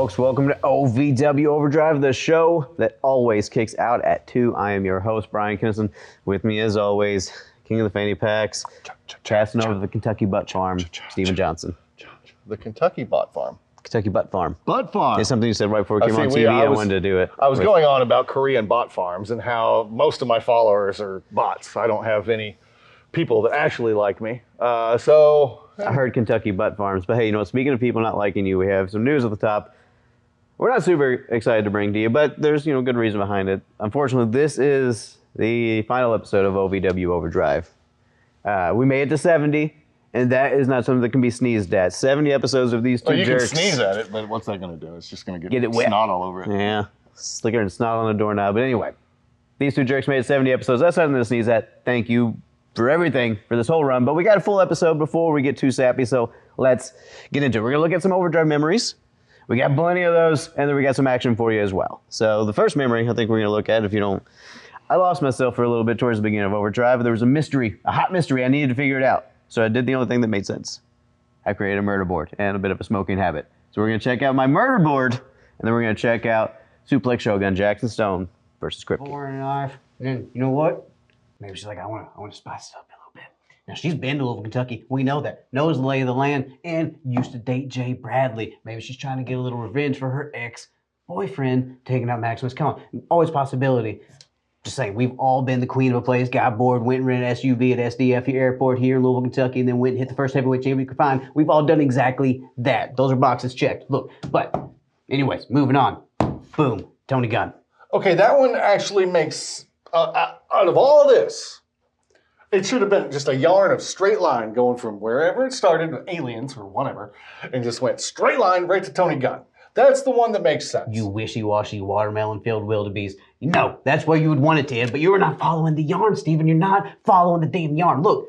folks? Welcome to OVW Overdrive, the show that always kicks out at 2. I am your host, Bryan Kennison. With me, as always, King of the Fanny Packs, passing over the Kentucky Butt Farm, Steven Johnson. The Kentucky Butt Farm. Kentucky Butt Farm. Butt Farm. It's something you said right before we came on TV. I wanted to do it. I was going on about Korean bot farms and how most of my followers are bots. I don't have any people that actually like me. I heard Kentucky Butt Farms, but hey, you know, speaking of people not liking you, we have some news at the top. We're not super excited to bring to you, but there's, good reason behind it. Unfortunately, this is the final episode of OVW Overdrive. We made it to 70, and that is not something that can be sneezed at. 70 episodes of these two jerks. You can sneeze at it, but what's that going to do? It's just going to get it wet. Snot all over it. Yeah, slicker and snot on the doorknob. But anyway, these two jerks made it 70 episodes. That's something to sneeze at. Thank you for everything for this whole run. But we got a full episode before we get too sappy, so let's get into it. We're going to look at some Overdrive memories. We got plenty of those, and then we got some action for you as well. So the first memory I think we're going to look at, I lost myself for a little bit towards the beginning of Overdrive. There was a hot mystery. I needed to figure it out. So I did the only thing that made sense. I created a murder board and a bit of a smoking habit. So we're going to check out my murder board, and then we're going to check out Suplex Shogun, Jackson Stone versus Kripke. Pour a knife, and then, you know what? Maybe she's like, I want to spice it up a little bit. Now, she's been to Louisville, Kentucky. We know that. Knows the lay of the land and used to date Jay Bradley. Maybe she's trying to get a little revenge for her ex-boyfriend taking out Maximus. Come on. Always possibility. Just saying, we've all been the queen of a place, got bored, went and rented an SUV at SDF Airport here in Louisville, Kentucky, and then went and hit the first heavyweight champion we could find. We've all done exactly that. Those are boxes checked. Look, but anyways, moving on. Boom. Tony Gunn. Okay, that one actually makes, out of all this, it should have been just a yarn of straight line going from wherever it started, aliens or whatever, and just went straight line right to Tony Gunn. That's the one that makes sense. You wishy-washy watermelon-filled wildebeest. No, that's where you would want it to end, but you're not following the yarn, Steven. You're not following the damn yarn. Look.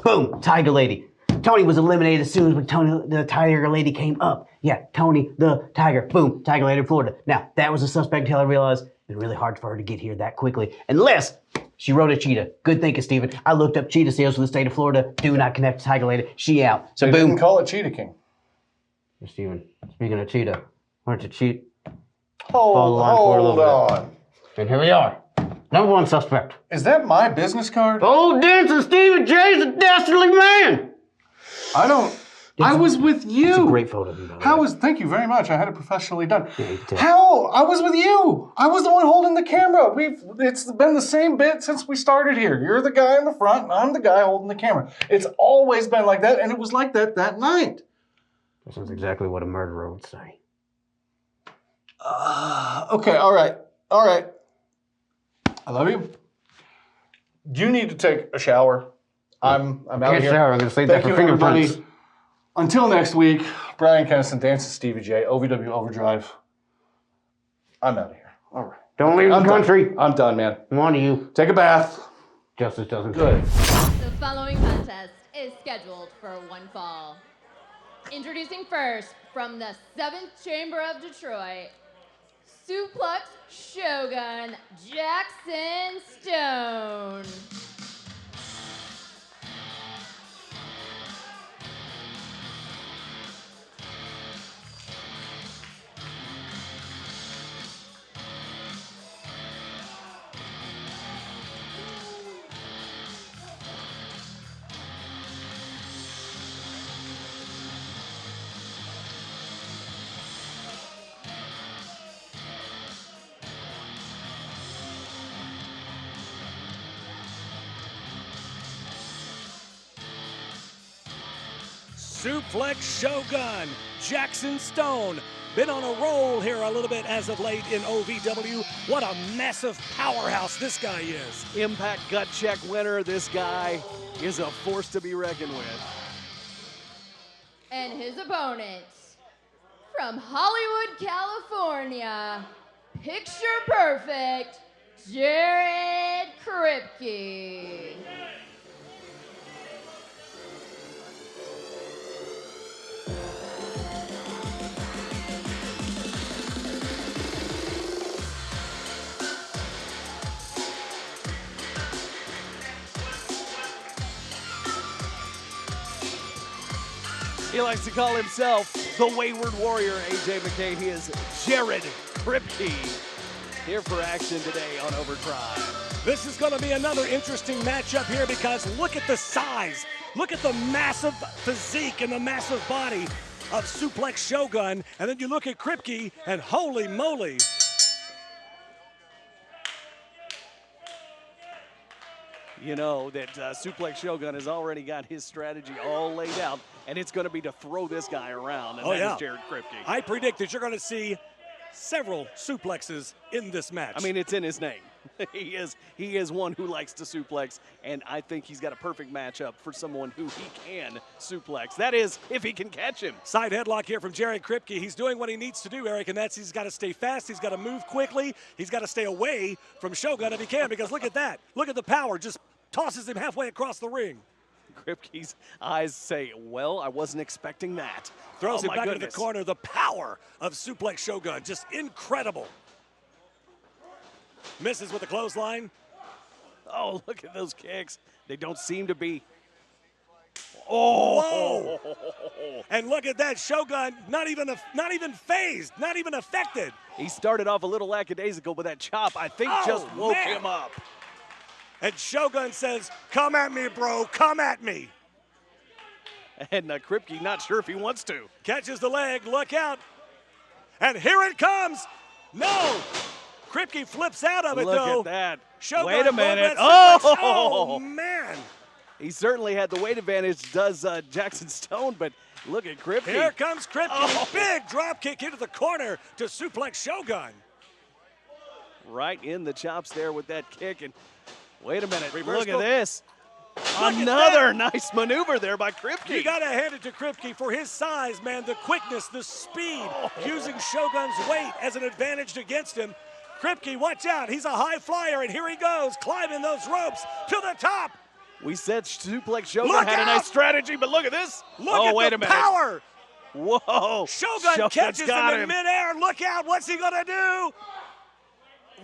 Boom, Tiger Lady. Tony was eliminated as soon as when Tony, the Tiger Lady, came up. Yeah, Tony, the Tiger. Boom, Tiger Lady in Florida. Now, that was a suspect until I realized it was really hard for her to get here that quickly. Unless she rode a cheetah. Good thinking, Steven. I looked up cheetah sales for the state of Florida. Do not connect to Tiger Lady. She out. So they boom. didn't call it Cheetah King. Steven, speaking of cheetah, where's the cheat? Hold on. And here we are. Number one suspect. Is that my business card? Old Dancing Stephen J's a dastardly man. I was with you. It's a great photo of you. Thank you very much. I had it professionally done. Yeah, you did. How? I was with you. I was the one holding the camera. It's been the same bit since we started here. You're the guy in the front, and I'm the guy holding the camera. It's always been like that, and it was like that night. This is exactly what a murderer would say. Okay, all right. I love you. You need to take a shower. I'm out of here. Shower. I'm going to save that for fingerprints. Everybody. Until next week, Bryan Kennison, Dances Stevie J, OVW Overdrive. I'm out of here. All right. Don't leave the country. I'm done, man. One of you. Take a bath. Justice doesn't Good. The following contest is scheduled for one fall. Introducing first, from the 7th Chamber of Detroit, Suplex Shogun, Jackson Stone. Suplex Shogun, Jackson Stone. Been on a roll here a little bit as of late in OVW. What a massive powerhouse this guy is. Impact gut check winner. This guy is a force to be reckoned with. And his opponent, from Hollywood, California, picture perfect, Jared Kripke. He likes to call himself the Wayward Warrior, AJ McKay. He is Jared Kripke here for action today on Overdrive. This is going to be another interesting matchup here because look at the size. Look at the massive physique and the massive body of Suplex Shogun. And then you look at Kripke and holy moly. You know that Suplex Shogun has already got his strategy all laid out, and it's going to be to throw this guy around, and that is Jared Kripke. I predict that you're going to see several suplexes in this match. I mean, it's in his name. He is one who likes to suplex, and I think he's got a perfect matchup for someone who he can suplex. That is, if he can catch him. Side headlock here from Jared Kripke. He's doing what he needs to do, Eric, and that's he's got to stay fast. He's got to move quickly. He's got to stay away from Shogun if he can, because look at that. Look at the power. Just tosses him halfway across the ring. Kripke's eyes say, well, I wasn't expecting that. Throws him back goodness. into the corner. The power of Suplex Shogun, just incredible. Misses with a clothesline. Oh, look at those kicks. They don't seem to be. Oh! Whoa. And look at that, Shogun, not even phased, not even affected. He started off a little lackadaisical, but that chop, I think, just woke him up. And Shogun says, come at me, bro, come at me. And Kripke not sure if he wants to. Catches the leg, look out. And here it comes. No. Kripke flips out of it, look though. Look at that. Shogun, wait a minute. Oh, man. He certainly had the weight advantage, does Jackson Stone, but look at Kripke. Here comes Kripke. Big drop kick into the corner to Suplex Shogun. Right in the chops there with that kick. And wait a minute. Reverse look at this. Look Another nice maneuver there by Kripke. You got to hand it to Kripke for his size, man. The quickness, the speed, using Shogun's weight as an advantage against him. Kripke, watch out. He's a high flyer, and here he goes, climbing those ropes to the top. We said Suplex Shogun had a nice strategy, but look at this. Look at the power. Whoa. Shogun catches him in midair. Look out. What's he going to do?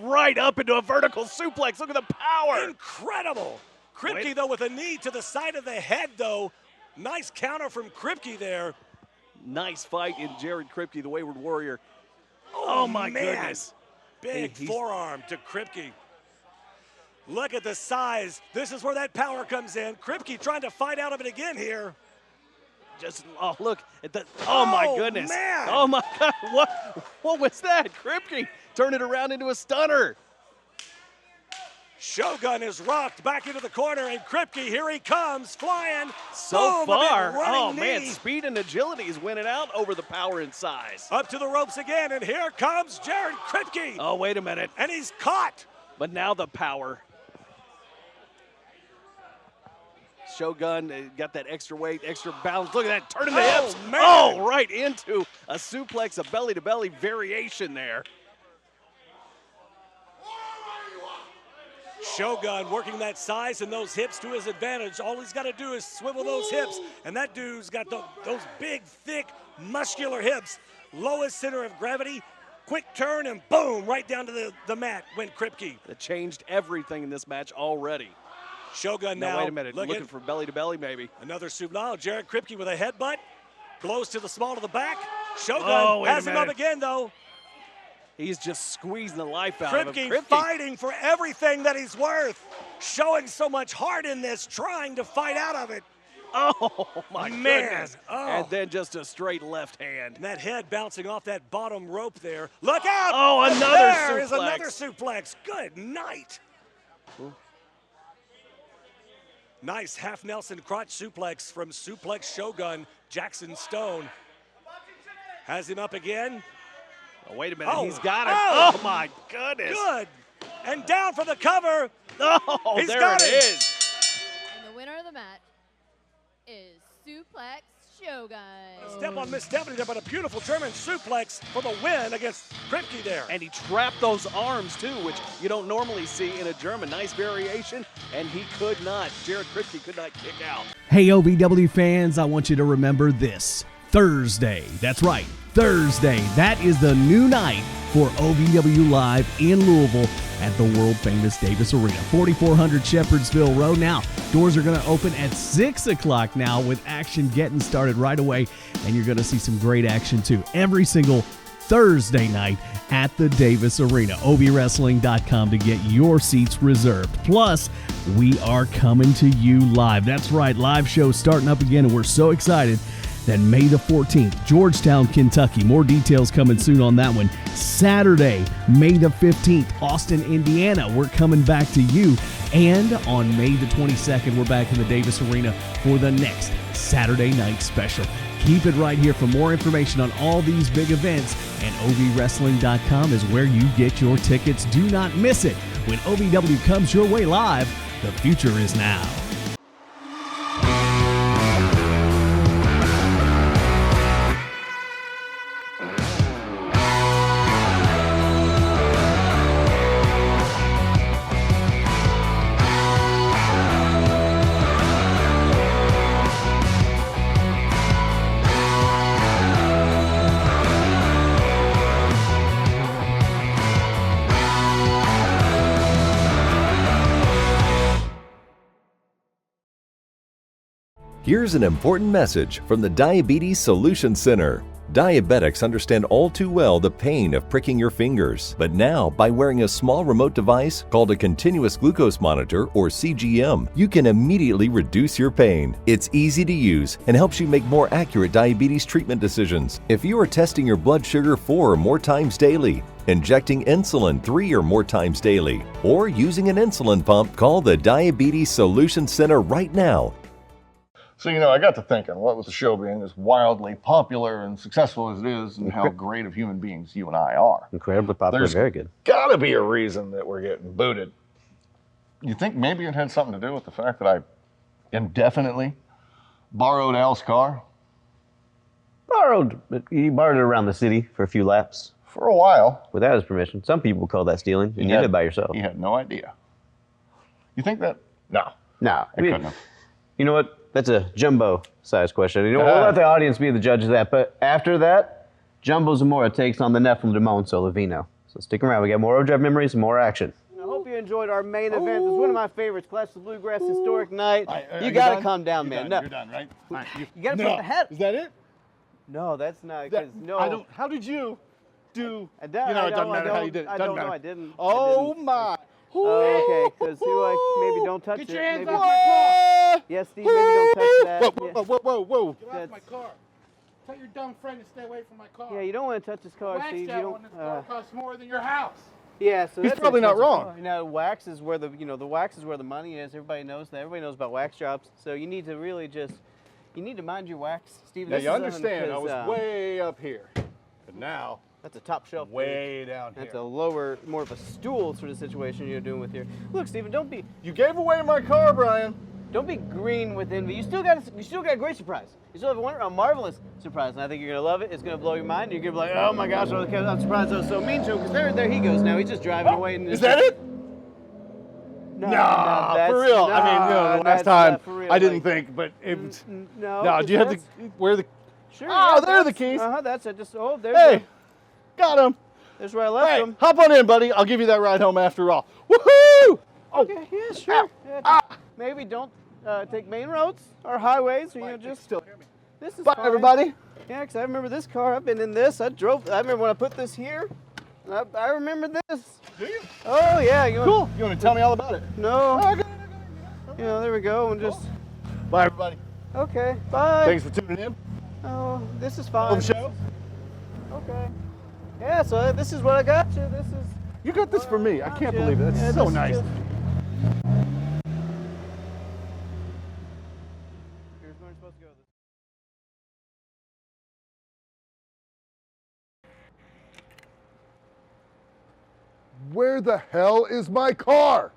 Right up into a vertical suplex. Look at the power. Incredible. Kripke, though, with a knee to the side of the head, though. Nice counter from Kripke there. Nice fight in Jared Kripke, the Wayward Warrior. Oh my goodness. Big forearm to Kripke. Look at the size. This is where that power comes in. Kripke trying to fight out of it again here. Look at the, my goodness. Man. Oh my God, what was that? Kripke turned it around into a stunner. Shogun is rocked back into the corner, and Kripke, here he comes, flying. So far, man, speed and agility is winning out over the power and size. Up to the ropes again, and here comes Jared Kripke. Oh, wait a minute. And he's caught. But now the power. Shogun got that extra weight, extra balance. Look at that, turning the hips. Man. Oh, right into a suplex, a belly-to-belly variation there. Shogun working that size and those hips to his advantage. All he's got to do is swivel those hips, and that dude's got those big, thick, muscular hips. Lowest center of gravity, quick turn, and boom, right down to the mat went Kripke. That changed everything in this match already. Shogun now. Wait a minute, looking for belly-to-belly maybe. Another now, Jared Kripke with a headbutt. Blows to the small of the back. Shogun has him up again, though. He's just squeezing the life out of him. Kripke fighting for everything that he's worth. Showing so much heart in this, trying to fight out of it. Oh, my goodness. Oh. And then just a straight left hand. And that head bouncing off that bottom rope there. Look out! Oh, another there suplex. Is another suplex. Good night. Ooh. Nice half Nelson crotch suplex from Suplex Shogun. Jackson Stone has him up again. Oh, wait a minute, he's got it. Oh, my goodness. Good. And down for the cover. Oh, he's there got it is. And the winner of the match is Suplex Shogun. Step on Miss Stephanie there, but a beautiful German suplex for the win against Kripke there. And he trapped those arms, too, which you don't normally see in a German. Nice variation, and he could not. Jared Kripke could not kick out. Hey, OVW fans, I want you to remember this. Thursday, that's right, Thursday. That is the new night for OVW Live in Louisville at the world-famous Davis Arena, 4400 Shepherdsville Road. Now, doors are going to open at 6 o'clock now with action getting started right away, and you're going to see some great action too every single Thursday night at the Davis Arena. OVWrestling.com to get your seats reserved. Plus, we are coming to you live. That's right, live show starting up again, and we're so excited that May the 14th, Georgetown, Kentucky. More details coming soon on that one. Saturday, May the 15th, Austin, Indiana. We're coming back to you. And on May the 22nd, we're back in the Davis Arena for the next Saturday night special. Keep it right here for more information on all these big events, and OVWrestling.com is where you get your tickets. Do not miss it. When OVW comes your way live, the future is now. Here's an important message from the Diabetes Solution Center. Diabetics understand all too well the pain of pricking your fingers, but now by wearing a small remote device called a continuous glucose monitor or CGM, you can immediately reduce your pain. It's easy to use and helps you make more accurate diabetes treatment decisions. If you are testing your blood sugar 4 or more times daily, injecting insulin 3 or more times daily, or using an insulin pump, call the Diabetes Solution Center right now. So, I got to thinking, what with the show being as wildly popular and successful as it is, and how great of human beings you and I are. Incredibly popular, very good. Got to be a reason that we're getting booted. You think maybe it had something to do with the fact that I indefinitely borrowed Al's car? You borrowed it around the city for a few laps. For a while. Without his permission. Some people call that stealing, and you did it by yourself. He had no idea. You think that? No. No. I couldn't have. You know what? That's a jumbo-sized question. We'll let the audience be the judge of that. But after that, Jumbo Zamora takes on the Nephilim Solavino. So stick around. We got more Overdrive memories and more action. I hope you enjoyed our main event. It was one of my favorites. Clash of Bluegrass Historic Night. You got to calm down, man. You're done, right? You got to put the hat. Is that it? No, that's not. No. I don't. How did you do? It doesn't matter how you did it. I don't know. I didn't. Oh my. Okay, because maybe don't touch it. Get your hands maybe. off my car! Yes, Steve, maybe don't touch that. Whoa. Get off my car. Tell your dumb friend to stay away from my car. Yeah, you don't want to touch his car, Wax Steve. that You don't. one. This car costs more than your house. Yeah, so He's that's probably not wrong. Wax is where the wax is where the money is. Everybody knows that. Everybody knows about wax jobs. So you need to really you need to mind your wax, Steve. Now you understand, I was way up here, but now that's a top shelf. way down here. That's a lower, more of a stool sort of situation you're doing with your. Look, Steven, don't be. You gave away my car, Brian. Don't be green with envy. You still got a great surprise. You still have a marvelous surprise, and I think you're gonna love it. It's gonna blow your mind. You're gonna be like, oh my gosh, I'm surprised I was so mean to him. Because there he goes now. He's just driving away. And is that it? No, for real. No, I mean, the last time I didn't think, but it. No. Do you have to where the? Sure. Oh, there are the keys. That's it. There's. Hey, got him. There's where I left him. Hop on in, buddy. I'll give you that ride home after all. Woohoo! Okay. Yeah, sure. Maybe don't take main roads or highways, or just still. This is Bye, fine. everybody. Yeah, because I remember this car. I've been in this. I remember when I put this here. I remember this. Do you? Oh yeah. Cool. You want to tell me all about it? No. Okay. There we go. And just. Bye, everybody. Okay. Bye. Thanks for tuning in. Oh, this is fine. On the show. Okay. Yeah. So this is what I got you. This is. You got this for me. I can't believe it. That's Yeah, so this is nice. just- Here's where I'm supposed to go. Where the hell is my car?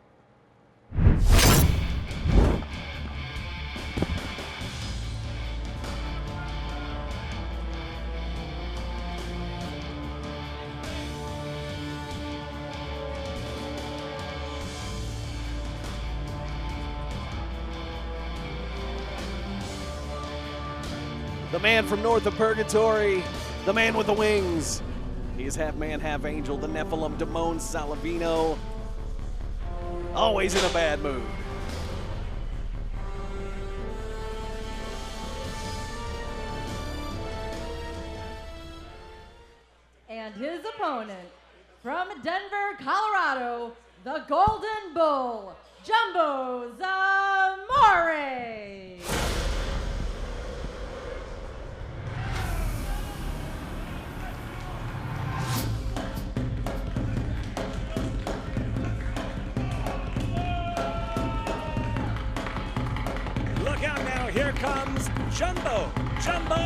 The man from north of Purgatory, the man with the wings. He is half man, half angel, the Nephilim Solavino. Always in a bad mood. And his opponent, from Denver, Colorado, the Golden Bull, Jumbo Zamora. Look out now, here comes Jumbo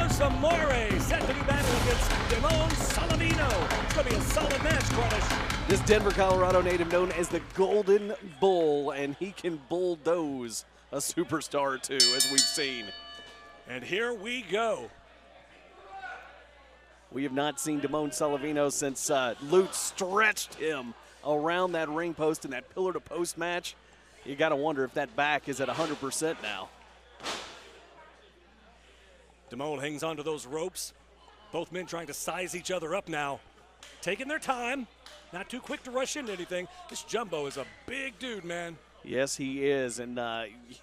Zamora, set to do battle against Damon Solavino. It's going to be a solid match, Cornish. This Denver, Colorado native known as the Golden Bull, and he can bulldoze a superstar or two, as we've seen. And here we go. We have not seen Damon Solavino since Lutz stretched him around that ring post in that pillar-to-post match. You got to wonder if that back is at 100% now. Damon hangs onto those ropes. Both men trying to size each other up now. Taking their time. Not too quick to rush into anything. This Jumbo is a big dude, man. Yes, he is. And,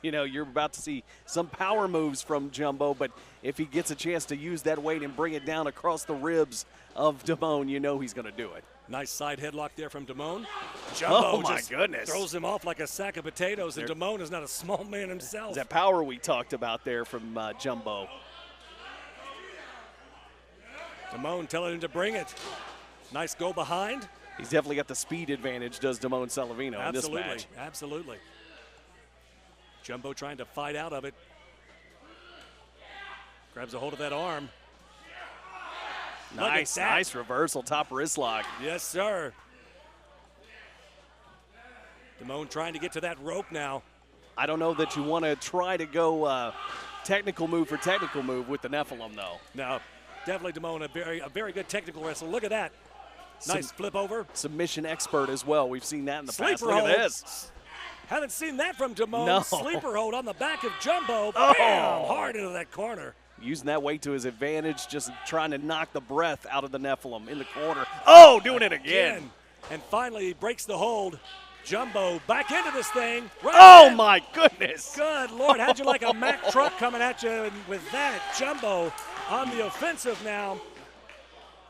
you know, you're about to see some power moves from Jumbo, but if he gets a chance to use that weight and bring it down across the ribs of Damon, you know he's going to do it. Nice side headlock there from Damon. Jumbo my just goodness. throws him off like a sack of potatoes, and Damon is not a small man himself. That power we talked about there from Jumbo. Damon telling him to bring it. Nice go behind. He's definitely got the speed advantage, does Damon Solavino in this match. Absolutely. Jumbo trying to fight out of it. Grabs a hold of that arm. Nice reversal, top wrist lock. Yes, sir. Damon trying to get to that rope now. I don't know that you want to try to go technical move for technical move with the Nephilim, though. No, definitely Damon, a very good technical wrestler. Look at that. Nice flip over. Submission expert as well. We've seen that in the past. Sleeper Look hold. at this. Haven't seen that from Damon. No. Sleeper hold on the back of Jumbo. Oh. Bam! Hard into that corner. Using that weight to his advantage, just trying to knock the breath out of the Nephilim in the corner. Oh, doing it again. And finally, he breaks the hold. Jumbo back into this thing. Right my goodness. Good Lord, how'd you like a Mack truck coming at you? And with that, Jumbo on the offensive now.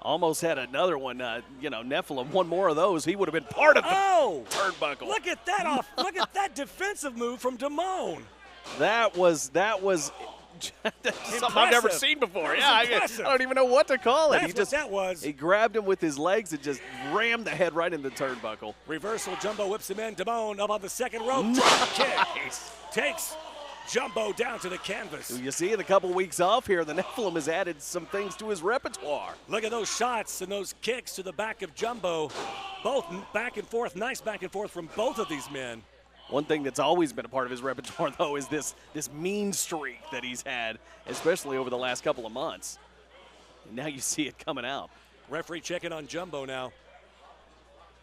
Almost had another one, you know, Nephilim, one more of those. He would have been part of the turnbuckle. Look at that look at that defensive move from Damon. That was something I've never seen before. Yeah, I don't even know what to call it. He grabbed him with his legs and just rammed the head right in the turnbuckle. Reversal, Jumbo whips him in. Damon up on the second rope. Drop kick. Takes Jumbo down to the canvas. You see, in a couple weeks off here, the Nephilim has added some things to his repertoire. Look at those shots and those kicks to the back of Jumbo. Both back and forth, nice back and forth from both of these men. One thing that's always been a part of his repertoire, though, is this mean streak that he's had, especially over the last couple of months. And now you see it coming out. Referee checking on Jumbo now.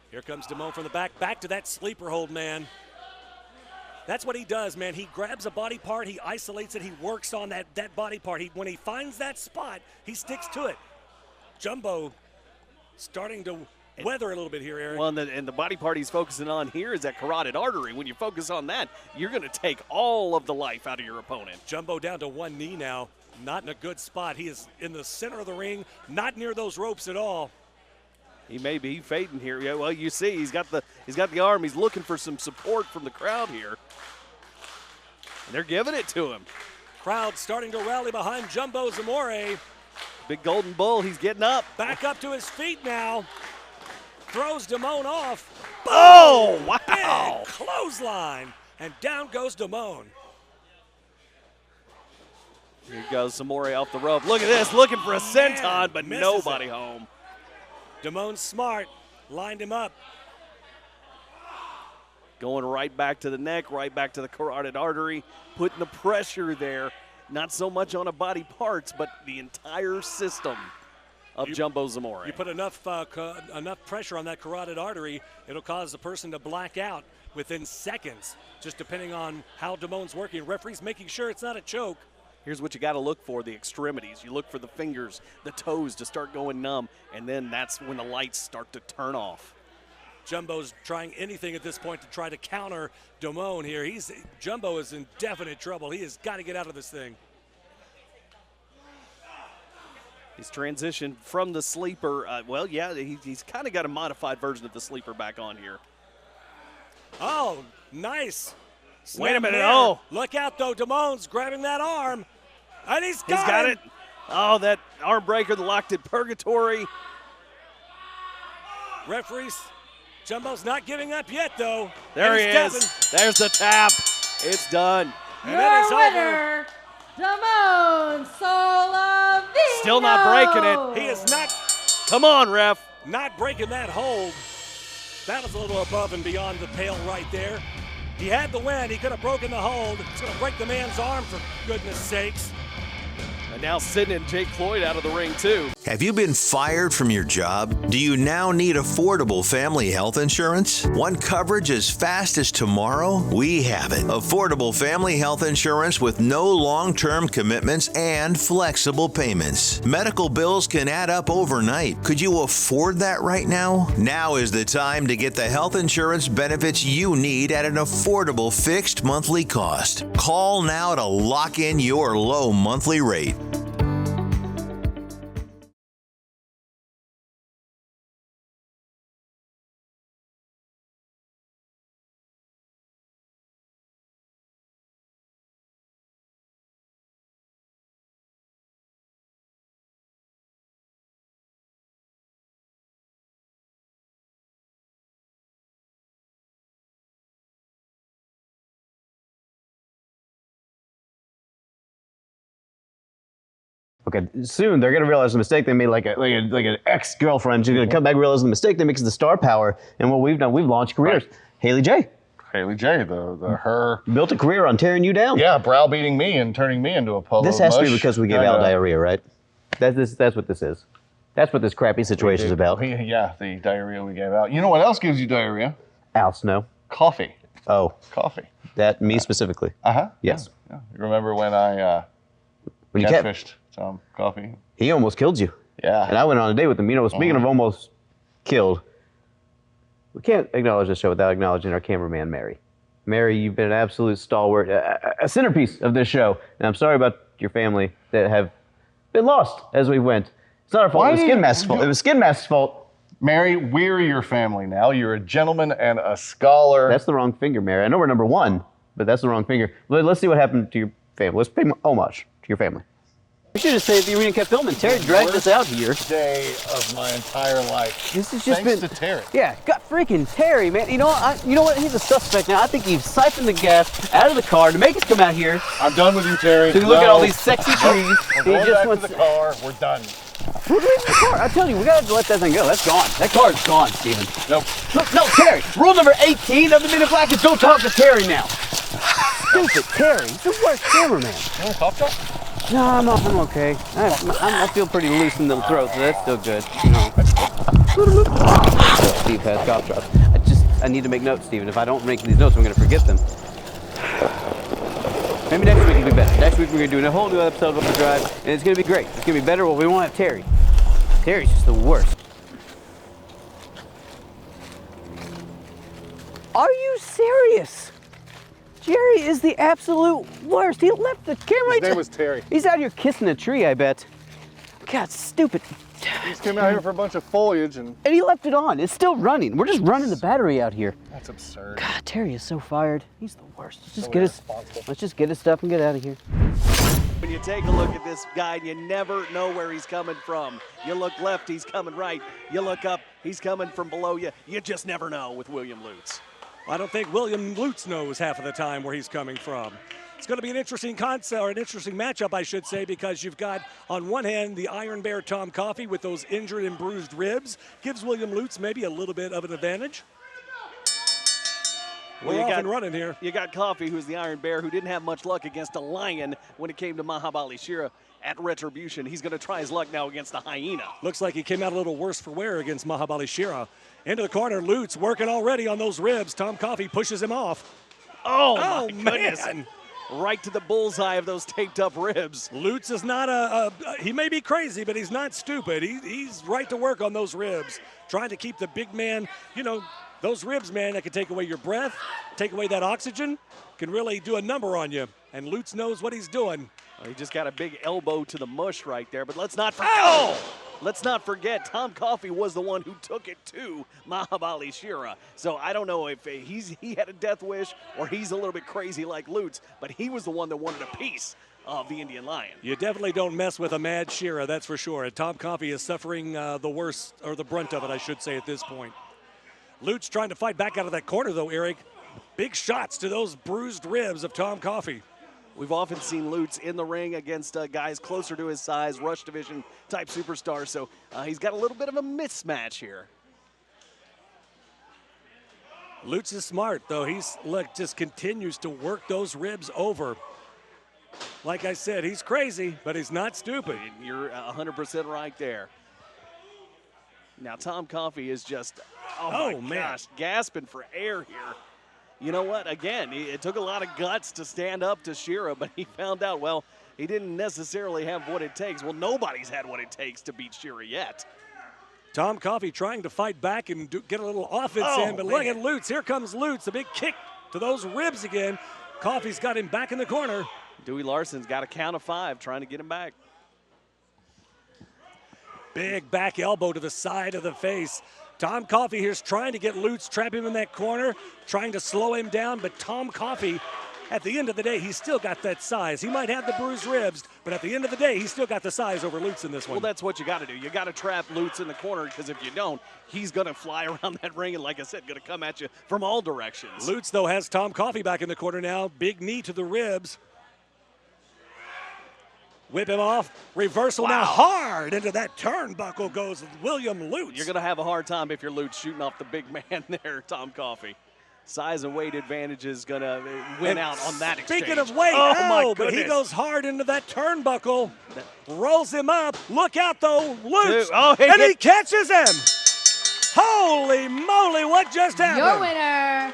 Here comes Damon from the back to that sleeper hold, man. That's what he does, man. He grabs a body part, he isolates it, he works on that body part. When he finds that spot, he sticks to it. Jumbo starting to weather a little bit here, Eric. Well, and the body part he's focusing on here is that carotid artery. When you focus on that, you're going to take all of the life out of your opponent. Jumbo down to one knee now, not in a good spot. He is in the center of the ring, not near those ropes at all. He may be fading here. Yeah, well, you see, he's got the arm. He's looking for some support from the crowd here. And they're giving it to him. Crowd starting to rally behind Jumbo Zamora. Big Golden Bull, he's getting up. Back up to his feet now. Throws Damon off. Boom! Oh, wow. Big clothesline. And down goes Damon. Here goes Zamora off the rope. Look at this, looking for a senton, but nobody home. Damon smart, lined him up. Going right back to the neck, right back to the carotid artery, putting the pressure there. Not so much on a body parts, but the entire system of Jumbo Zamora. You put enough pressure on that carotid artery, it'll cause the person to black out within seconds, just depending on how Damon's working. Referee's making sure it's not a choke. Here's what you got to look for, the extremities. You look for the fingers, the toes to start going numb, and then that's when the lights start to turn off. Jumbo's trying anything at this point to try to counter Damone here. Jumbo is in definite trouble. He has got to get out of this thing. He's transitioned from the sleeper. Well, yeah, he's kind of got a modified version of the sleeper back on here. Oh, nice. Wait a minute. There. Oh. Look out, though. Damone's grabbing that arm. And he's got it. Oh, that arm breaker, the locked in purgatory. Referees, Jumbo's not giving up yet, though. There he is. There's the tap. It's done. And that is winner, Damone Solavino. Still not breaking it. He is not. Come on, ref. Not breaking that hold. That was a little above and beyond the pale right there. He had the win. He could have broken the hold. It's going to break the man's arm, for goodness sakes. And now Sidney and Jake Floyd out of the ring, too. Have you been fired from your job? Do you now need affordable family health insurance? Want coverage as fast as tomorrow? We have it. Affordable family health insurance with no long-term commitments and flexible payments. Medical bills can add up overnight. Could you afford that right now? Now is the time to get the health insurance benefits you need at an affordable fixed monthly cost. Call now to lock in your low monthly rate. Okay, soon they're gonna realize the mistake they made, like an ex-girlfriend. She's gonna come back and realize the mistake they made because the star power. And what we've done, we've launched careers. Right. Haley J. Her built a career on tearing you down. Yeah, browbeating me and turning me into a polo. This has to be because we gave Al diarrhea, right? That's what this is. That's what this crappy situation is about. Yeah, the diarrhea we gave out. You know what else gives you diarrhea? Al Snow. Coffee. Oh. Coffee. That me specifically. Uh-huh. Yes. Yeah. You remember when I catfished some Coffee? He almost killed you. Yeah. And I went on a date with him. You know, speaking of almost killed, we can't acknowledge this show without acknowledging our cameraman, Mary. Mary, you've been an absolute stalwart, a centerpiece of this show. And I'm sorry about your family that have been lost as we went. It's not our fault. It was Skin Mask's fault. It was Skin Mask's fault. Mary, we're your family now. You're a gentleman and a scholar. That's the wrong finger, Mary. I know we're number one, but that's the wrong finger. Let's see what happened to your family. Let's pay homage to your family. We should have stayed at the arena and kept filming. Terry dragged us out here. Day of my entire life. This has just Thanks been to Terry. Yeah, got freaking Terry, man. You know what? He's a suspect now. I think he's siphoned the gas out of the car to make us come out here. I'm done with you, Terry. So you look at all these sexy trees. We're going back to the car. We're done. We're leaving the car. I tell you, we gotta let that thing go. That's gone. That car's gone, Steven. Nope. No, Terry. Rule number 18 of the Men in Black is don't talk to Terry now. Stupid Terry. He's the worst cameraman. You want a cough drop? No, I'm okay. I feel pretty loose in the throat, so that's still good. You know. Steve has cough drops. I need to make notes, Steven. If I don't make these notes, I'm gonna forget them. Maybe next week will be better. Next week we're gonna do a whole new episode of Overdrive, and it's gonna be great. It's gonna be better, but we won't have Terry. Terry's just the worst. Are you serious? Jerry is the absolute worst. He left the camera. His name was Terry. He's out here kissing a tree, I bet. God, stupid. He just came out here for a bunch of foliage and he left it on. It's still running. We're just running the battery out here. That's absurd. God, Terry is so fired. He's the worst. Let's just get his stuff and get out of here. When you take a look at this guy, you never know where he's coming from. You look left, he's coming right. You look up, he's coming from below you. You just never know with William Lutz. I don't think William Lutz knows half of the time where he's coming from. It's going to be an interesting concept, or an interesting matchup, I should say, because you've got, on one hand, the Iron Bear Tom Coffey with those injured and bruised ribs. Gives William Lutz maybe a little bit of an advantage. We're off and running here. You got Coffey, who's the Iron Bear, who didn't have much luck against a lion when it came to Mahabali Shira at Retribution. He's going to try his luck now against the hyena. Looks like he came out a little worse for wear against Mahabali Shira. Into the corner, Lutz working already on those ribs. Tom Coffey pushes him off. Oh my goodness. Man. Right to the bullseye of those taped up ribs. Lutz is not he may be crazy, but he's not stupid. He's right to work on those ribs, trying to keep the big man, you know, Those ribs, man, that can take away your breath, take away that oxygen, can really do a number on you. And Lutz knows what he's doing. Well, he just got a big elbow to the mush right there, but let's not forget. Oh! Let's not forget, Tom Coffey was the one who took it to Mahabali Shera. So I don't know if he had a death wish or he's a little bit crazy like Lutz, but he was the one that wanted a piece of the Indian Lion. You definitely don't mess with a mad Shera, that's for sure. And Tom Coffey is suffering the worst, or the brunt of it, I should say, at this point. Lutz trying to fight back out of that corner, though, Eric. Big shots to those bruised ribs of Tom Coffey. We've often seen Lutz in the ring against guys closer to his size, Rush Division type superstars, so he's got a little bit of a mismatch here. Lutz is smart, though. Just continues to work those ribs over. Like I said, he's crazy, but he's not stupid. You're 100% right there. Now, Tom Coffey is just, oh my gosh, gasping for air here. You know what? Again, it took a lot of guts to stand up to Shera, but he found out, well, he didn't necessarily have what it takes. Well, nobody's had what it takes to beat Shera yet. Tom Coffey trying to fight back and get a little offense in, but look at Lutz. Here comes Lutz, a big kick to those ribs again. Coffey's got him back in the corner. Dewey Larson's got a count of 5 trying to get him back. Big back elbow to the side of the face. Tom Coffey here's trying to get Lutz, trap him in that corner, trying to slow him down, but Tom Coffey, at the end of the day, he's still got that size. He might have the bruised ribs, but at the end of the day, he's still got the size over Lutz in this one. Well, that's what you got to do. You got to trap Lutz in the corner, because if you don't, he's going to fly around that ring and, like I said, going to come at you from all directions. Lutz, though, has Tom Coffey back in the corner now. Big knee to the ribs. Whip him off. Reversal now hard into that turnbuckle goes William Lutz. You're going to have a hard time if you're Lutz shooting off the big man there, Tom Coffey. Size and weight advantage is going to win out on that exchange. Speaking of weight, but he goes hard into that turnbuckle. Rolls him up. Look out, though. Lutz. And he catches him. Holy moly, what just happened? Your winner,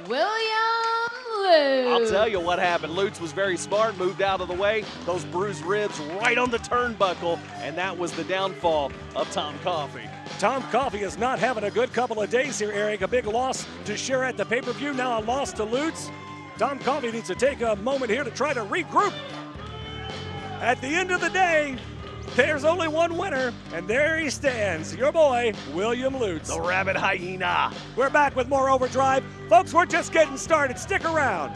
William Lutz. I'll tell you what happened. Lutz was very smart, moved out of the way. Those bruised ribs right on the turnbuckle, and that was the downfall of Tom Coffey. Tom Coffey is not having a good couple of days here, Eric. A big loss to Shera at the pay-per-view, now a loss to Lutz. Tom Coffey needs to take a moment here to try to regroup. At the end of the day, there's only one winner, and there he stands, your boy, William Lutz. The Rabbit Hyena. We're back with more Overdrive. Folks, we're just getting started. Stick around.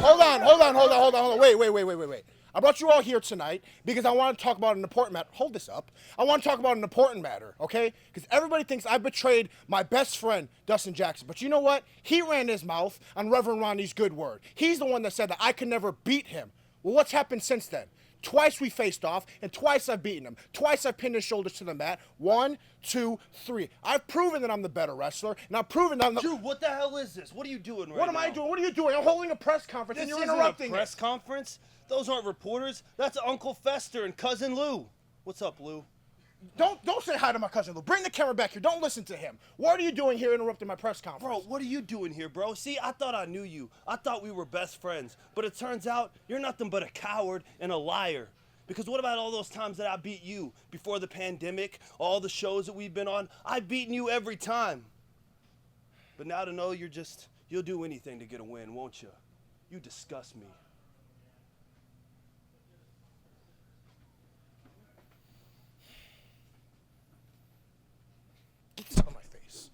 Hold on. Wait. I brought you all here tonight because I want to talk about an important matter. Hold this up. I want to talk about an important matter, okay? Because everybody thinks I betrayed my best friend, Dustin Jackson. But you know what? He ran his mouth on Reverend Ronnie's good word. He's the one that said that I could never beat him. Well, what's happened since then? Twice we faced off, and twice I've beaten him. Twice I've pinned his shoulders to the mat. 1, 2, 3. I've proven that I'm the better wrestler, and I've proven that I'm the... Dude, what the hell is this? What are you doing right now? What am I doing? What are you doing? I'm holding a press conference, and you're interrupting a press conference? Those aren't reporters. That's Uncle Fester and Cousin Lou. What's up, Lou? Don't say hi to my cousin Lou. Bring the camera back here. Don't listen to him. What are you doing here interrupting my press conference? Bro, what are you doing here, bro? See, I thought I knew you. I thought we were best friends. But it turns out you're nothing but a coward and a liar. Because what about all those times that I beat you before the pandemic, all the shows that we've been on? I've beaten you every time. But now to know you'll do anything to get a win, won't you? You disgust me. Get this out of my face.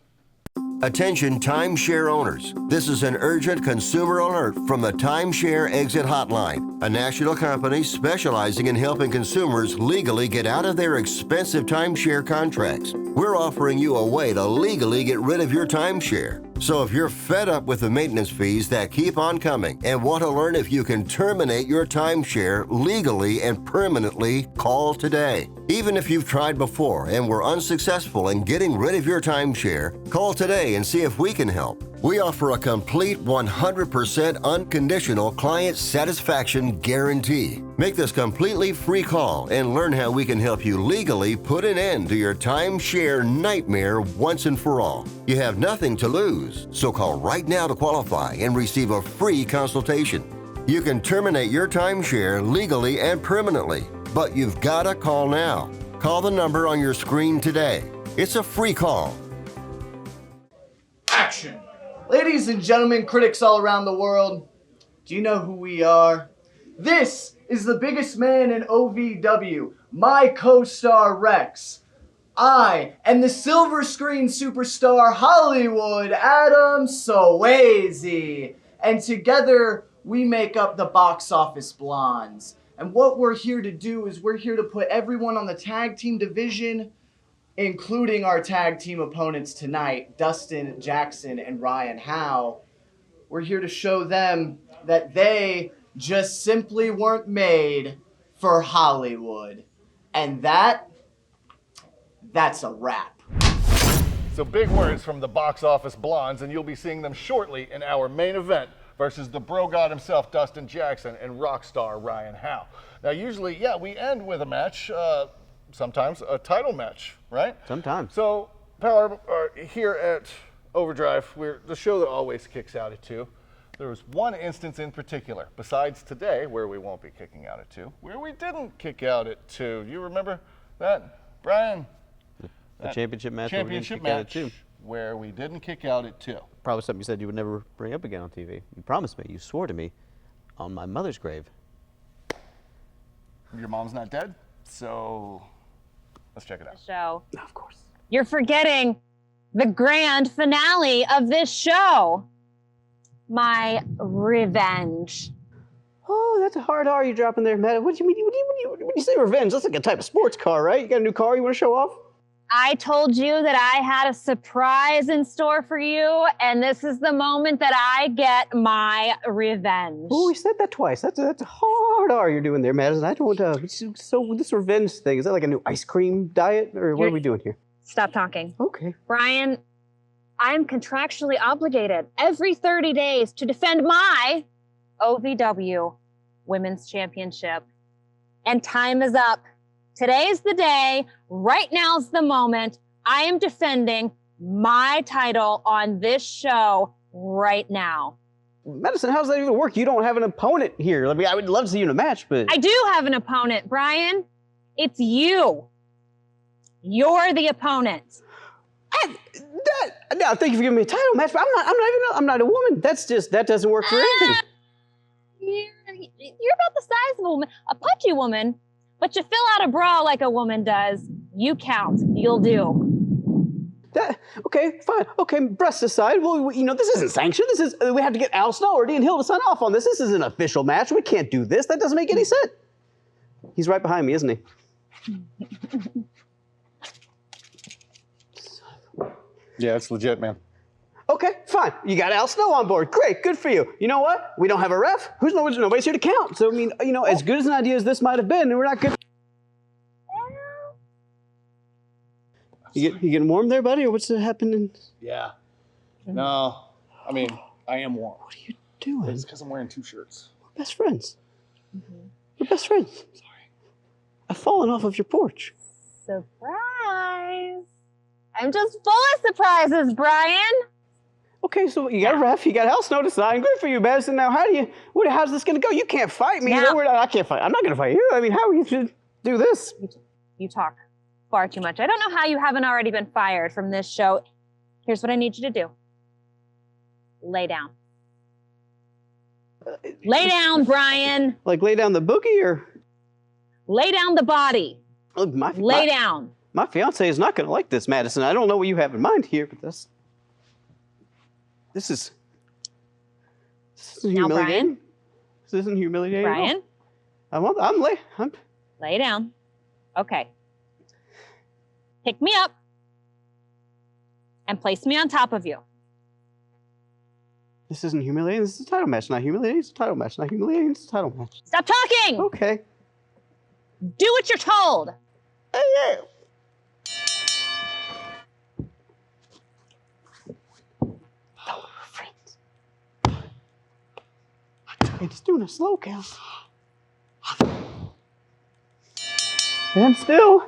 Attention timeshare owners. This is an urgent consumer alert from the Timeshare Exit Hotline, a national company specializing in helping consumers legally get out of their expensive timeshare contracts. We're offering you a way to legally get rid of your timeshare. So if you're fed up with the maintenance fees that keep on coming and want to learn if you can terminate your timeshare legally and permanently, call today. Even if you've tried before and were unsuccessful in getting rid of your timeshare, call today and see if we can help. We offer a complete 100% unconditional client satisfaction guarantee. Make this completely free call and learn how we can help you legally put an end to your timeshare nightmare once and for all. You have nothing to lose, so call right now to qualify and receive a free consultation. You can terminate your timeshare legally and permanently, but you've got to call now. Call the number on your screen today. It's a free call. Action! Ladies and gentlemen, critics all around the world, do you know who we are? This is the biggest man in OVW, my co-star Rex. I am the silver screen superstar Hollywood Adam Swayze. And together we make up the Box Office Blondes. And what we're here to do is we're here to put everyone on the tag team division, including our tag team opponents tonight, Dustin Jackson and Ryan Howe. We're here to show them that they just simply weren't made for Hollywood. And that's a wrap. So big words from the Box Office Blondes, and you'll be seeing them shortly in our main event versus the bro god himself, Dustin Jackson, and Rockstar Ryan Howe. Now, usually, yeah, we end with a match, sometimes a title match, right? Sometimes. So, Power, here at Overdrive, we're the show that always kicks out at 2. There was one instance in particular, besides today, where we won't be kicking out at 2, where we didn't kick out at 2. You remember that, Brian? The championship match. Championship match where we didn't kick out at 2. Probably something you said you would never bring up again on TV. You promised me. You swore to me on my mother's grave. Your mom's not dead, so let's check it out. Show. Of course. You're forgetting the grand finale of this show. My revenge. Oh, that's a hard R you're dropping there, Matt. What do you mean? When you say revenge, that's like a type of sports car, right? You got a new car you want to show off? I told you that I had a surprise in store for you, and this is the moment that I get my revenge. Oh, we said that twice. That's a hard R you're doing there, Madison. I don't. So this revenge thing, is that like a new ice cream diet, or what are we doing here? Stop talking. Okay. Brian, I am contractually obligated every 30 days to defend my OVW Women's Championship. And time is up. Today's the day. Right now's the moment. I am defending my title on this show right now. Madison, how's that even work? You don't have an opponent here. I mean, I would love to see you in a match, but... I do have an opponent, Brian. It's you. You're the opponent. Now, thank you for giving me a title match, but I'm not a woman. That doesn't work for anything. You're about the size of a woman, a pudgy woman, but you fill out a bra like a woman does. You count. You'll do. Okay, fine. Okay, breasts aside. Well, this isn't sanctioned. We have to get Al Snow or Dean Hill to sign off on this. This is an official match. We can't do this. That doesn't make any sense. He's right behind me, isn't he? Yeah, it's legit, man. Okay, fine. You got Al Snow on board. Great, good for you. You know what? We don't have a ref. Nobody's here to count. So, I mean, as good as an idea as this might have been, we're not good. You getting warm there, buddy, or what's happening? Yeah. No, I mean, I am warm. What are you doing? It's because I'm wearing 2 shirts. We're best friends. We're best friends. Sorry. I've fallen off of your porch. Surprise. I'm just full of surprises, Brian. Okay, so you got a ref, you got Al Snow to sign. Good for you, Madison. Now, how's this going to go? You can't fight me. Now, I can't fight. I'm not going to fight you. I mean, how are you to do this? You talk far too much. I don't know how you haven't already been fired from this show. Here's what I need you to do. Lay down. Lay down, Brian. Like lay down the boogie or? Lay down the body. Lay down. My fiance is not going to like this, Madison. I don't know what you have in mind here, but this is humiliating. Now, Brian. This isn't humiliating. Brian. I'm lay down. Okay. Pick me up and place me on top of you. This isn't humiliating. This is a title match. Not humiliating. It's a title match. Not humiliating. It's a title match. Stop talking. Okay. Do what you're told. Hey. It's doing a slow count. And still,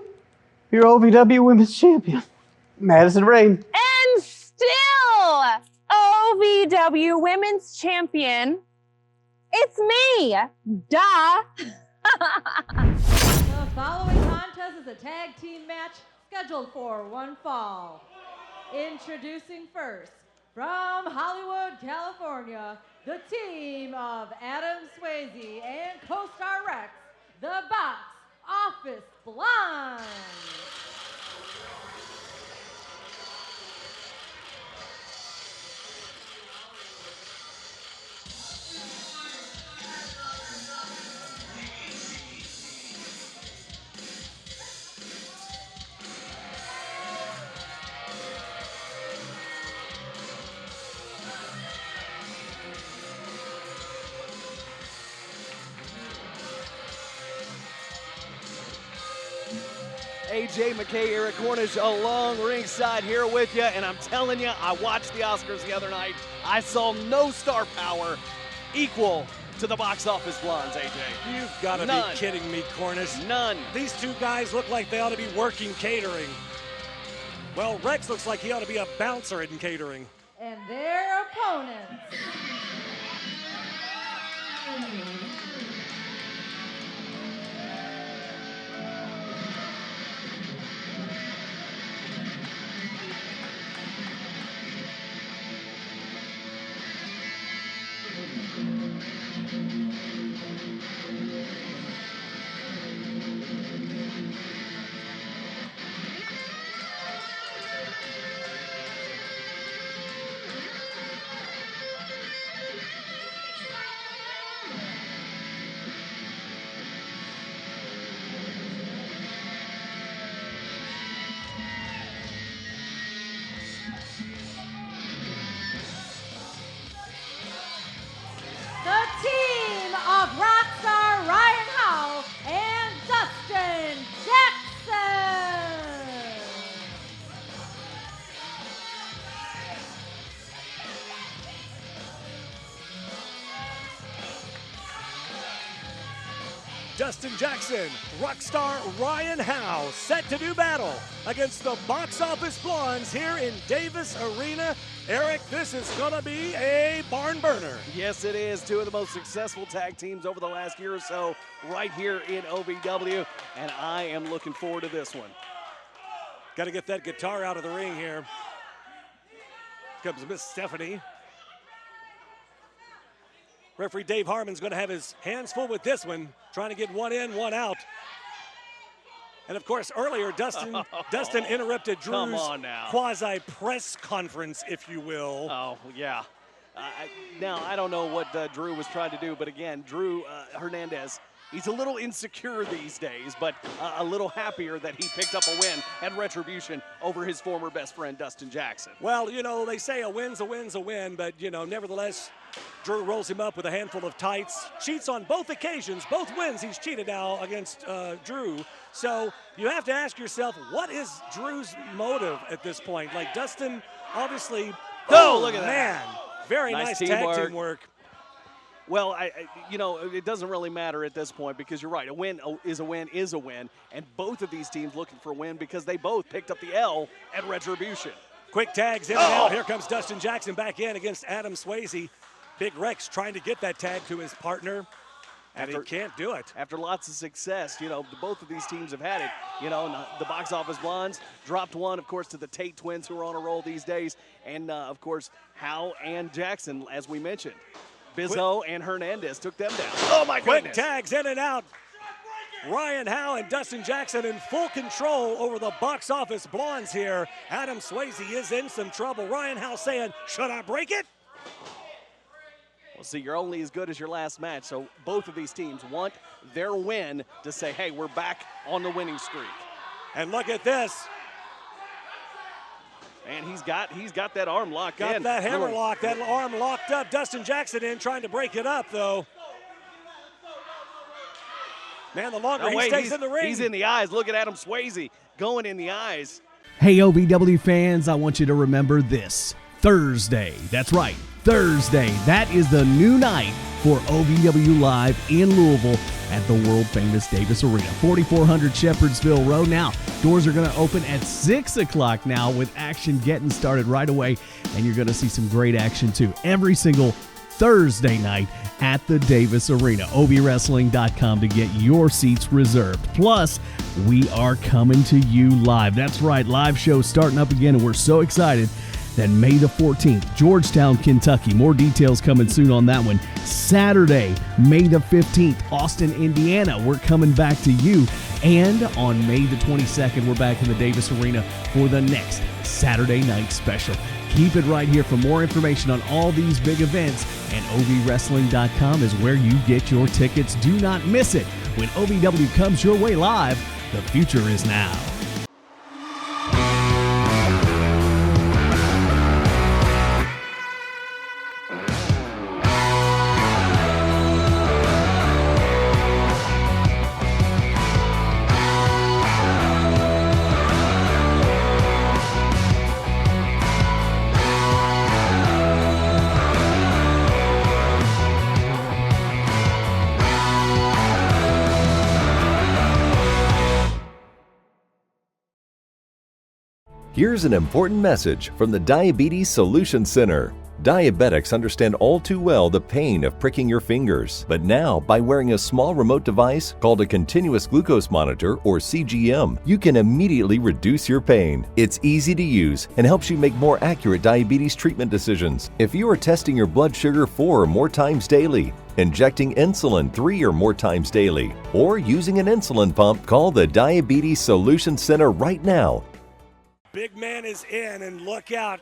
your OVW Women's Champion, Madison Rain. And still, OVW Women's Champion, it's me, duh. The following contest contest is a tag team match scheduled for one fall. Introducing first, from Hollywood, California, the team of Adam Swayze and co-star Rex, the Box Office Blondes. AJ McKay, Eric Cornish along ringside here with you, and I'm telling you, I watched the Oscars the other night. I saw no star power equal to the Box Office Blondes, AJ. You've got to be kidding me, Cornish. None. These two guys look like they ought to be working catering. Well, Rex looks like he ought to be a bouncer in catering. And their opponents. The team of Rockstar Ryan Howe and Dustin Jackson. Dustin Jackson, Rockstar Ryan Howe, set to do battle against the Box Office Blondes here in Davis Arena. Eric, this is going to be a barn burner. Yes, it is. Two of the most successful tag teams over the last year or so right here in OVW, and I am looking forward to this one. Got to get that guitar out of the ring here. Comes Miss Stephanie. Referee Dave Harmon's going to have his hands full with this one, trying to get one in, one out. And of course, earlier, Dustin interrupted Drew's quasi-press conference, if you will. Oh, yeah. Now, I don't know what Drew was trying to do, but again, Drew Hernandez, he's a little insecure these days, but a little happier that he picked up a win at Retribution over his former best friend, Dustin Jackson. Well, you know, they say a win's a win's a win, but, you know, nevertheless, Drew rolls him up with a handful of tights, cheats on both occasions, both wins he's cheated now against Drew. So you have to ask yourself, what is Drew's motive at this point? Like, Dustin, obviously, look at man, that. Very nice tag team work. Well, you know, it doesn't really matter at this point because you're right. A win is a win is a win, and both of these teams looking for a win because they both picked up the L at Retribution. Quick tags in and out. Here comes Dustin Jackson back in against Adam Swayze. Big Rex trying to get that tag to his partner, and he can't do it. After lots of success, you know, both of these teams have had it. You know, the Box Office Blondes dropped one, of course, to the Tate twins who are on a roll these days, and, of course, Howe and Jackson, as we mentioned. Bizzo and Hernandez took them down. Oh, my goodness. Quick tags in and out. Ryan Howe and Dustin Jackson in full control over the Box Office Blondes here. Adam Swayze is in some trouble. Ryan Howe saying, should I break it? Well, see, you're only as good as your last match, so both of these teams want their win to say, hey, we're back on the winning streak. And look at this. And he's got that arm locked in. Got that hammer lock, that arm locked up. Dustin Jackson in trying to break it up, though. Man, the longer he stays in the ring. He's in the eyes. Look at Adam Swayze going in the eyes. Hey, OVW fans, I want you to remember this. Thursday, that's right, Thursday. That is the new night for OVW Live in Louisville at the world-famous Davis Arena, 4400 Shepherdsville Road. Now, doors are going to open at 6 o'clock now with action getting started right away, and you're going to see some great action, too. Every single Thursday night at the Davis Arena. OVWrestling.com to get your seats reserved. Plus, we are coming to you live. That's right, live show starting up again, and we're so excited. Then May the 14th, Georgetown, Kentucky. More details coming soon on that one. Saturday, May the 15th, Austin, Indiana. We're coming back to you. And on May the 22nd, we're back in the Davis Arena for the next Saturday night special. Keep it right here for more information on all these big events. And OVWrestling.com is where you get your tickets. Do not miss it. When OVW comes your way live, the future is now. Here's an important message from the Diabetes Solution Center. Diabetics understand all too well the pain of pricking your fingers, but now by wearing a small remote device called a continuous glucose monitor or CGM, you can immediately reduce your pain. It's easy to use and helps you make more accurate diabetes treatment decisions. If you are testing your blood sugar 4 or more times daily, injecting insulin 3 or more times daily, or using an insulin pump, call the Diabetes Solution Center right now. Big man is in, and look out.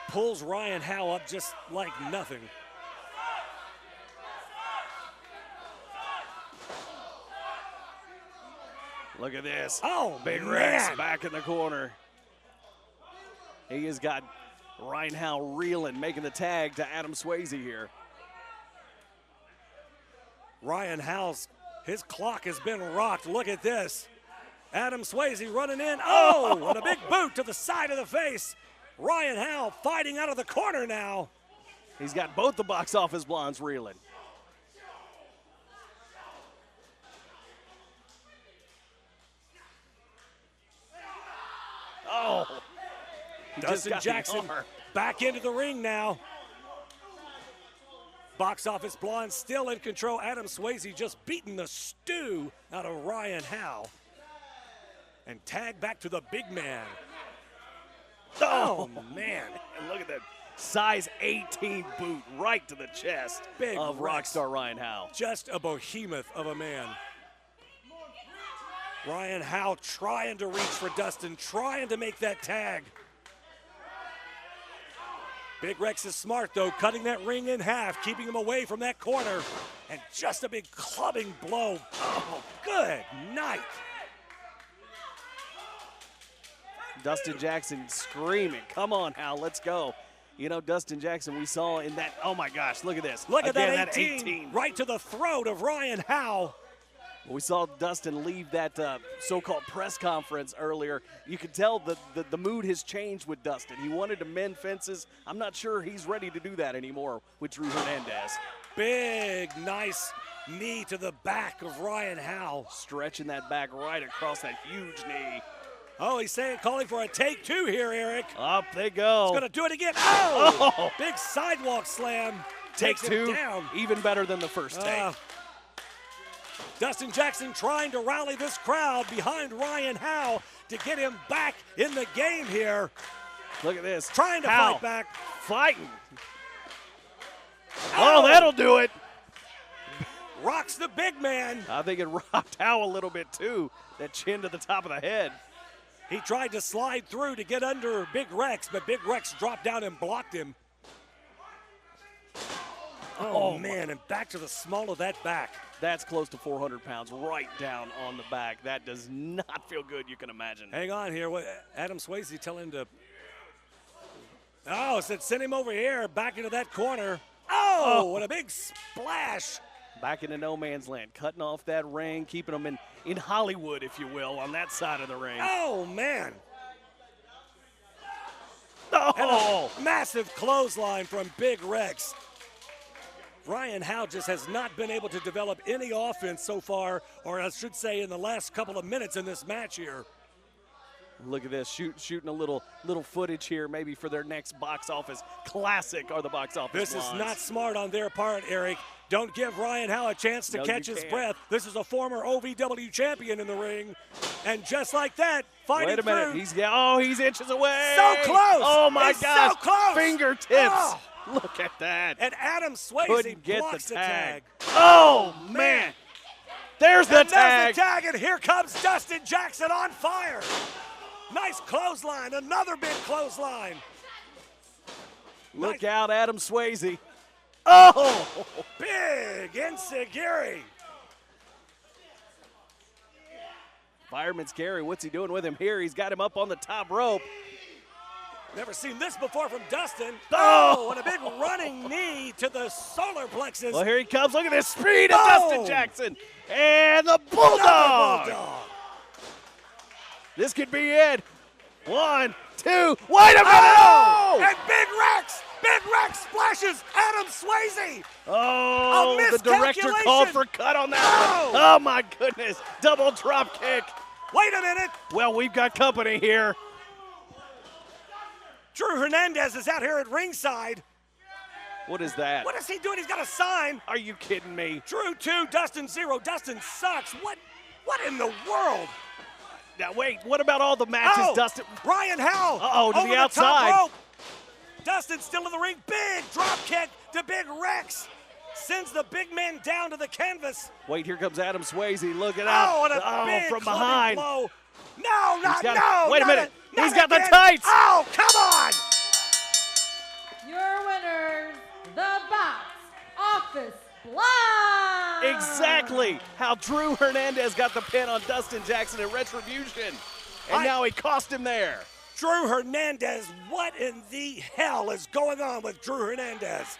Pulls Ryan Howe up just like nothing. Look at this. Oh, Big man. Rex back in the corner. He has got Ryan Howe reeling, making the tag to Adam Swayze here. Ryan Howe's, his clock has been rocked. Look at this. Adam Swayze running in. Oh, and a big boot to the side of the face. Ryan Howe fighting out of the corner now. He's got both the box office blondes reeling. Oh. Dustin Jackson back into the ring now. Box office blonde still in control. Adam Swayze just beating the stew out of Ryan Howe. And tag back to the big man. Oh, man. And look at that size 18 boot right to the chest Big of Rex. Rockstar Ryan Howe. Just a behemoth of a man. Ryan Howe trying to reach for Dustin, trying to make that tag. Big Rex is smart, though, cutting that ring in half, keeping him away from that corner. And just a big clubbing blow. Oh, good night. Dustin Jackson screaming, come on, Hal, let's go. You know, Dustin Jackson, we saw in that, oh my gosh, look at this. Look Again, at that 18, right to the throat of Ryan Howe. We saw Dustin leave that so-called press conference earlier. You could tell the mood has changed with Dustin. He wanted to mend fences. I'm not sure he's ready to do that anymore with Drew Hernandez. Big, nice knee to the back of Ryan Howe. Stretching that back right across that huge knee. Oh, he's calling for a take two here, Eric. Up they go. He's going to do it again. Oh! Big sidewalk slam. Take Takes two, him down. even better than the first take. Dustin Jackson trying to rally this crowd behind Ryan Howe to get him back in the game here. Look at this. Trying to Howe fight back. Fighting. Oh, that'll do it. Rocks the big man. I think it rocked Howe a little bit, too. That chin to the top of the head. He tried to slide through to get under Big Rex, but Big Rex dropped down and blocked him. Oh man, and back to the small of that back. That's close to 400 pounds right down on the back. That does not feel good, you can imagine. Hang on here. Adam Swayze telling him to. Oh, said send him over here, back into that corner. Oh, what a big splash. Back into no man's land, cutting off that ring, keeping them in Hollywood, if you will, on that side of the ring. Oh, man. Oh! And a massive clothesline from Big Rex. Ryan Howe just has not been able to develop any offense so far, or I should say in the last couple of minutes in this match here. Look at this, shooting a little footage here, maybe for their next box office classic or the box office. This is not smart on their part, Eric. Don't give Ryan Howe a chance to catch his breath. This is a former OVW champion in the ring. And just like that, fighting Wait a minute. through. He's inches away. So close. Oh, my gosh. So close. Fingertips. Oh. Look at that. And Adam Swayze Couldn't get blocks the the tag. Oh, man. There's the And tag. there's the tag, and here comes Dustin Jackson on fire. Nice clothesline, another big clothesline. Look out, Adam Swayze. Oh! Big Insigiri. Fireman's carry. What's he doing with him here? He's got him up on the top rope. Never seen this before from Dustin. Oh! And a big running knee to the solar plexus. Well, here he comes. Look at this speed of Dustin Jackson. And the Bulldog. This could be it. 1, 2. Wait a minute! Oh! And Big Rex splashes Adam Swayze. Oh, the director called for cut on that one. Oh, my goodness. Double drop kick. Wait a minute. Well, we've got company here. Drew Hernandez is out here at ringside. What is that? What is he doing? He's got a sign. Are you kidding me? Drew 2, Dustin 0. Dustin sucks. What in the world? Now, wait. What about all the matches, Dustin? Ryan Howe. Uh-oh, to over the outside. Top rope. Dustin still in the ring. Big drop kick to Big Rex. Sends the big man down to the canvas. Wait, here comes Adam Swayze. Look it out. Oh, and a big from behind. Blow. No, Wait a minute. He's got the again. tights. Oh, come on. Your winners, the Box Office Blonde. Exactly how Drew Hernandez got the pin on Dustin Jackson at Retribution. And now he cost him there. Drew Hernandez, what in the hell is going on with Drew Hernandez?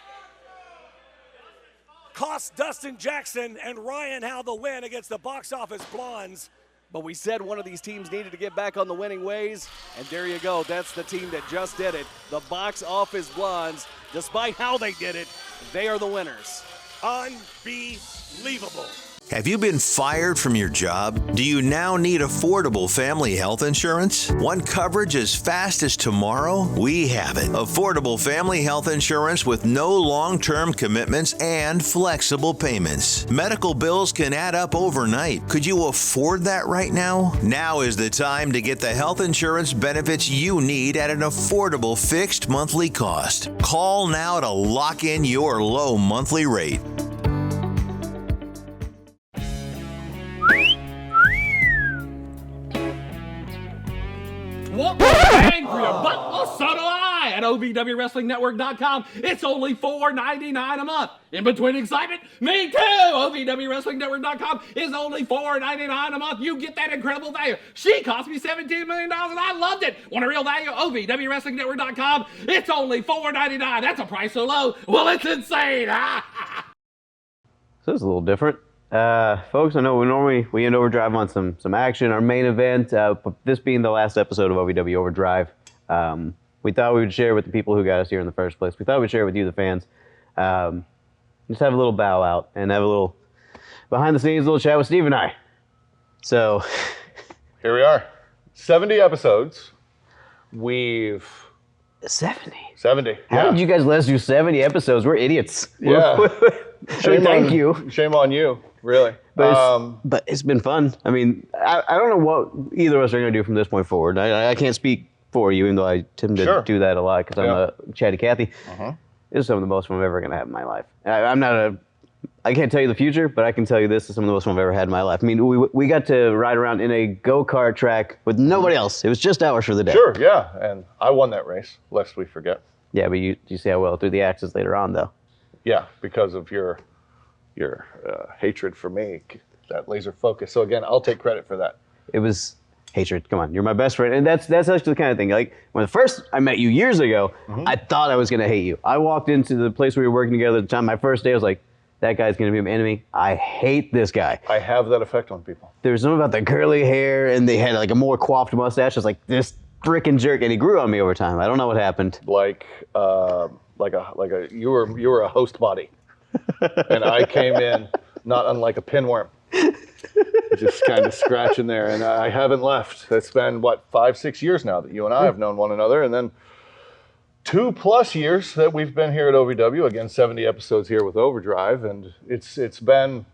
Cost Dustin Jackson and Ryan Howe the win against the Box Office Blondes. But we said one of these teams needed to get back on the winning ways, and there you go. That's the team that just did it. The Box Office Blondes, despite how they did it, they are the winners. Unbelievable. Have you been fired from your job? Do you now need affordable family health insurance? Want coverage as fast as tomorrow? We have it. Affordable family health insurance with no long-term commitments and flexible payments. Medical bills can add up overnight. Could you afford that right now? Now is the time to get the health insurance benefits you need at an affordable fixed monthly cost. Call now to lock in your low monthly rate. Want more bang for your buck? Well, so do I at OVWWrestlingNetwork.com. It's only $4.99 a month. In between excitement, me too. OVWWrestlingNetwork.com is only $4.99 a month. You get that incredible value. She cost me $17 million and I loved it. Want a real value? OVWWrestlingNetwork.com. It's only $4.99. That's a price so low. Well, it's insane. So it's a little different. Folks, I know we end Overdrive on some action, our main event, but this being the last episode of OVW Overdrive, we thought we would share with the people who got us here in the first place. We thought we'd share with you, the fans. Just have a little bow out and have a little behind-the-scenes little chat with Steve and I. So here we are, 70 episodes. We've 70. How did you guys let us do 70 episodes? We're idiots. Yeah. Thank you. Shame on you, really. But it's been fun. I mean, I don't know what either of us are going to do from this point forward. I can't speak for you, even though I tend to do that a lot because I'm a chatty Cathy. This is some of the most fun I'm ever going to have in my life. I can't tell you the future, but I can tell you this is some of the most fun I've ever had in my life. I mean, we got to ride around in a go-kart track with nobody else. It was just ours for the day. Sure, yeah, and I won that race, lest we forget. Yeah, but you see how well it threw the axes later on, though. Yeah, because of your hatred for me, that laser focus. So again, I'll take credit for that. It was hatred. Come on, you're my best friend, and that's actually the kind of thing. Like when first I met you years ago, I thought I was gonna hate you. I walked into the place we were working together at the time. My first day, I was like, that guy's gonna be my enemy. I hate this guy. I have that effect on people. There was something about the curly hair, and they had like a more coiffed mustache. I was like, this frickin' jerk, and he grew on me over time. I don't know what happened. Like you were a host body, and I came in not unlike a pinworm. just kind of scratching there. And I haven't left. It's been, 5-6 years now that you and I have known one another. And then 2+ years that we've been here at OVW. Again, 70 episodes here with Overdrive. And it's been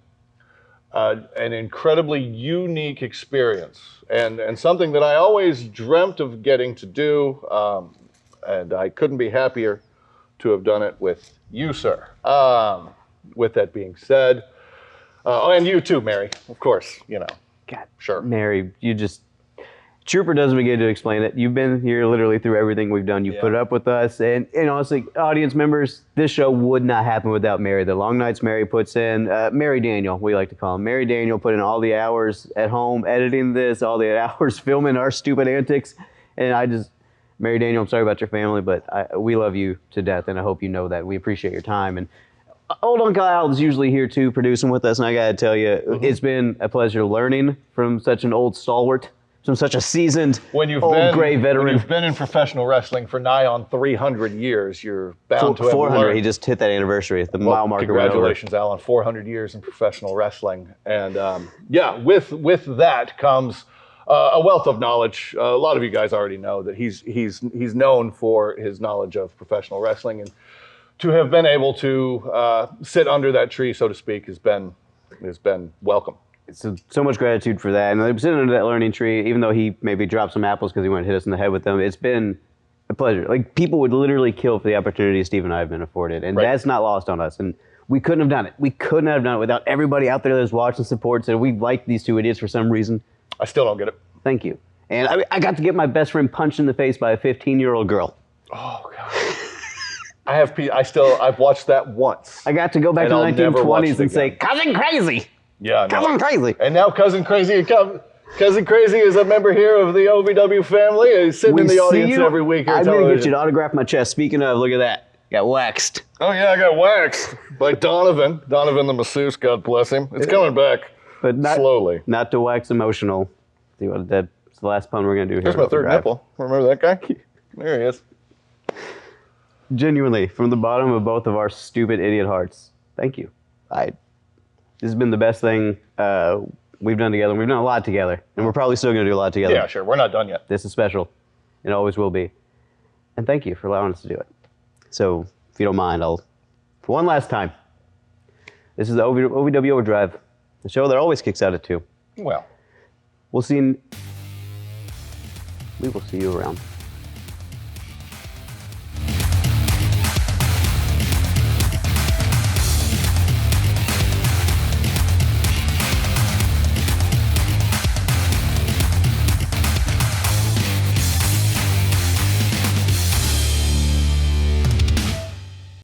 an incredibly unique experience and something that I always dreamt of getting to do. And I couldn't be happier to have done it with you, sir. With that being said, and you too, Mary, of course, God, sure. Mary, Trooper doesn't begin to explain it. You've been here literally through everything we've done. You put up with us. And honestly, audience members, this show would not happen without Mary. The long nights Mary puts in. Mary Daniel, we like to call him. Mary Daniel put in all the hours at home editing this, all the hours filming our stupid antics. And Mary Daniel, I'm sorry about your family, but we love you to death, and I hope you know that. We appreciate your time. And old Uncle Al is usually here too, producing with us, and I gotta tell you, it's been a pleasure learning from such an old stalwart, from such a seasoned, gray veteran. When you've been in professional wrestling for nigh on 300 years, you're bound to have 400. learned. He just hit that anniversary. The mile marker. Congratulations, Al, on 400 years in professional wrestling. And with that comes a wealth of knowledge. A lot of you guys already know that he's known for his knowledge of professional wrestling, and to have been able to sit under that tree, so to speak, has been welcome. So much gratitude for that. And sitting under that learning tree, even though he maybe dropped some apples because he wanted to hit us in the head with them, it's been a pleasure. Like, people would literally kill for the opportunity Steve and I have been afforded, and that's not lost on us. And we couldn't have done it. We couldn't have done it without everybody out there that's watching, supports, and we like these two idiots for some reason. I still don't get it. Thank you. And I got to get my best friend punched in the face by a 15-year-old girl. Oh, God. I've watched that once. I got to go back to the 1920s and say, Cousin Crazy. Yeah, Cousin Crazy. And now Cousin Crazy is a member here of the OVW family. He's sitting in the audience every week. I'm going to get you to autograph my chest. Speaking of, look at that. Got waxed. Oh, yeah, I got waxed by Donovan. Donovan the masseuse, God bless him. It's coming back but slowly. Not to wax emotional. See what that's the last pun we're going to do here. Here's my third nipple. Remember that guy? There he is. Genuinely, from the bottom of both of our stupid idiot hearts, thank you. This has been the best thing we've done together. We've done a lot together, and we're probably still going to do a lot together. Yeah, sure. We're not done yet. This is special. It always will be. And thank you for allowing us to do it. So, if you don't mind, for one last time, this is the OVW Overdrive, the show that always kicks out at 2. Well. We will see you around.